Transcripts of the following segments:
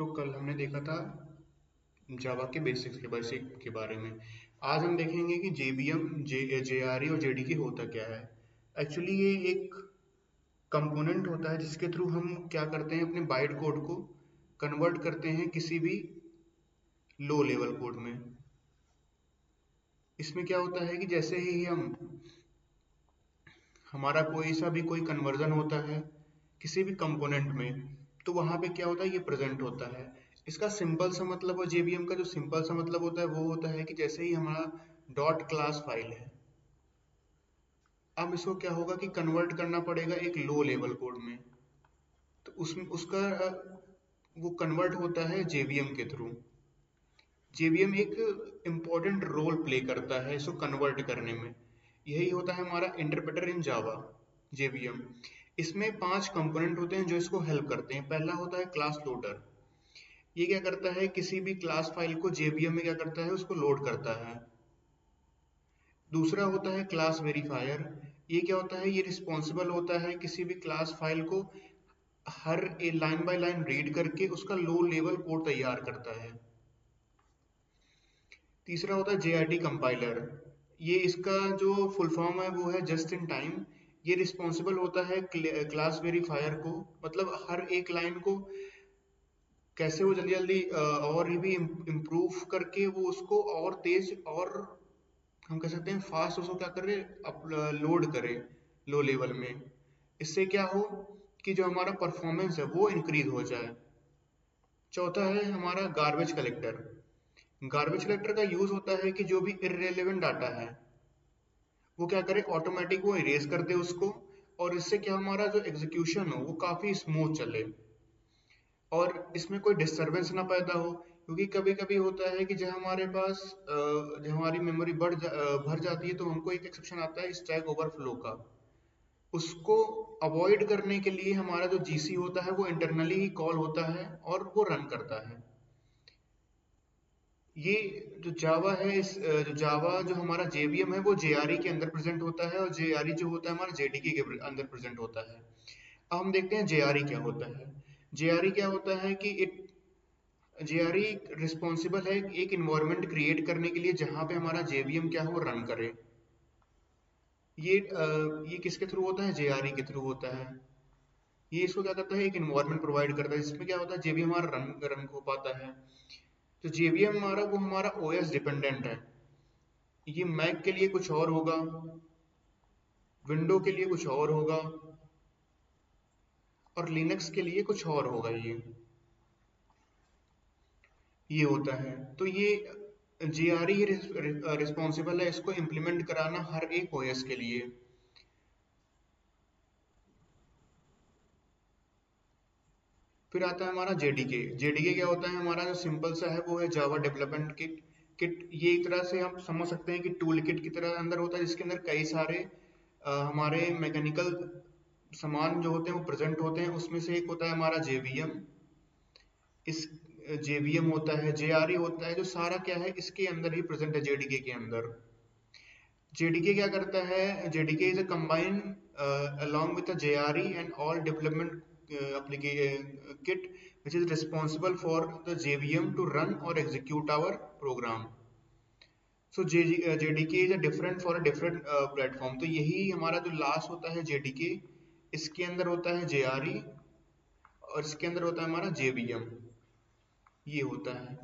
कल हमने देखा था जावा के बेसिक के बारे में। आज हम देखेंगे कि जेबीएम जेआरई और जेडीके होता क्या है। एक्चुअली ये एक कंपोनेंट होता है जिसके थ्रू हम क्या करते हैं, अपने बाइट कोड को कन्वर्ट करते हैं किसी भी लो लेवल कोड में। इसमें क्या होता है कि जैसे ही हम हमारा कोई कन्वर्जन होता है किसी भी कंपोनेंट में, तो वहां पे क्या होता है, ये प्रेजेंट होता है। इसका सिंपल सा मतलब, और जेबीएम का जो सिंपल सा मतलब होता है वो होता है कि जैसे ही हमारा डॉट क्लास फाइल है, अब इसको क्या होगा कि कन्वर्ट करना पड़ेगा एक लो लेवल कोड में। तो उसमें उसका वो कन्वर्ट होता है जेबीएम के थ्रू। जेबीएम एक इम्पॉर्टेंट रोल प्ले करता है इसको कन्वर्ट करने में। यही होता है हमारा इंटरप्रेटर इन जावा, जेबीएम। इसमें 5 कंपोनेंट होते हैं जो इसको हेल्प करते हैं। पहला होता है क्लास लोडर। ये क्या करता है, किसी भी क्लास फाइल को जेबीएम में क्या करता है, उसको लोड करता है। दूसरा होता है क्लास वेरीफायर। ये क्या होता है, ये रिस्पॉन्सिबल होता है किसी भी क्लास फाइल को हर लाइन बाय लाइन रीड करके उसका लो लेवल कोड तैयार करता है। तीसरा होता है जेआरटी कंपाइलर। ये इसका जो फुल फॉर्म है वो है जस्ट इन टाइम। ये रिस्पॉन्सिबल होता है क्लास वेरीफायर को, मतलब हर एक लाइन को कैसे वो जल्दी जल्दी और भी इम्प्रूव करके वो उसको और तेज और हम कह सकते हैं फास्ट उसको क्या करे, लोड करे लो लेवल में। इससे क्या हो कि जो हमारा परफॉर्मेंस है वो इंक्रीज हो जाए। चौथा है हमारा गार्बेज कलेक्टर। गार्बेज कलेक्टर का यूज होता है कि जो भी इररेलेवेंट डाटा है वो क्या करे, ऑटोमेटिक वो इरेज कर दे उसको, और इससे क्या हमारा जो एग्जीक्यूशन हो वो काफी स्मूथ चले और इसमें कोई डिस्टरबेंस ना पैदा हो। क्योंकि कभी कभी होता है कि जब हमारे पास जब हमारी मेमोरी भर जाती है, तो हमको एक एक्सेप्शन आता है स्टैक ओवरफ्लो का। उसको अवॉइड करने के लिए हमारा जो जीसी होता है वो इंटरनली ही कॉल होता है और वो रन करता है। ये जो जावा है, जो जावा जो हमारा जेवीएम है वो जेआरई के अंदर प्रेजेंट होता है, और जेआरई जो होता है हमारा जेडीके के अंदर प्रेजेंट होता है। अब हम देखते हैं जेआरई क्या होता है। जेआरई क्या होता है कि इट जेआरई रिस्पॉन्सिबल है एक इन्वायरमेंट क्रिएट करने के लिए जहां पे हमारा जेवीएम क्या हो, रन करे। ये किसके थ्रू होता है, जेआरई के थ्रू होता है। ये इसको क्या करता है, एक इन्वायरमेंट प्रोवाइड करता है जिसमें क्या होता है जेवीएम हमारा रन हो पाता है। तो जेवीएम हमारा वो हमारा ओएस डिपेंडेंट है। ये मैक के लिए कुछ और होगा, विंडो के लिए कुछ और होगा, और लिनक्स के लिए कुछ और होगा। ये होता है। तो ये जेआरई रिस्पॉन्सिबल है इसको इम्प्लीमेंट कराना हर एक ओएस के लिए। फिर आता है हमारा जेडीके। जेडीके क्या होता है, हमारा जो सिंपल सा है वो है जावा डेवलपमेंट किट। ये एक तरह से हम समझ सकते हैं कि टूल किट की तरह अंदर होता है, जिसके अंदर कई सारे हमारे मैकेनिकल सामान जो होते हैं वो प्रेजेंट होते हैं। उसमें से एक होता है हमारा जेवीएम। इस जेवीएम होता है, जेआरई होता है, जो सारा क्या है इसके अंदर ही प्रेजेंट है, जेडीके के अंदर। जेडीके क्या करता है, JDK is a combine along with the JRE and all development kit which is responsible for the JVM to run or execute our program. So JDK is a different for a different platform. तो यही हमारा जो last होता है JDK, इसके अंदर होता है JRE और इसके अंदर होता है हमारा JVM। ये होता है।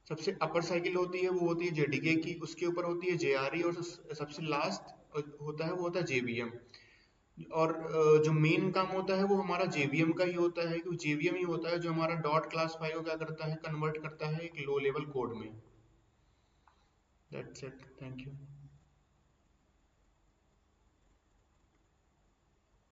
सबसे अपर साइकिल होती है वो होती है JDK की, उसके ऊपर होती है JRE, और सबसे लास्ट होता है वो होता है JVM। और जो मेन काम होता है वो हमारा जेवीएम का ही होता है, क्योंकि जेवीएम ही होता है जो हमारा डॉट क्लास फाइल को क्या करता है, कन्वर्ट करता है एक लो लेवल कोड में। That's it, thank you.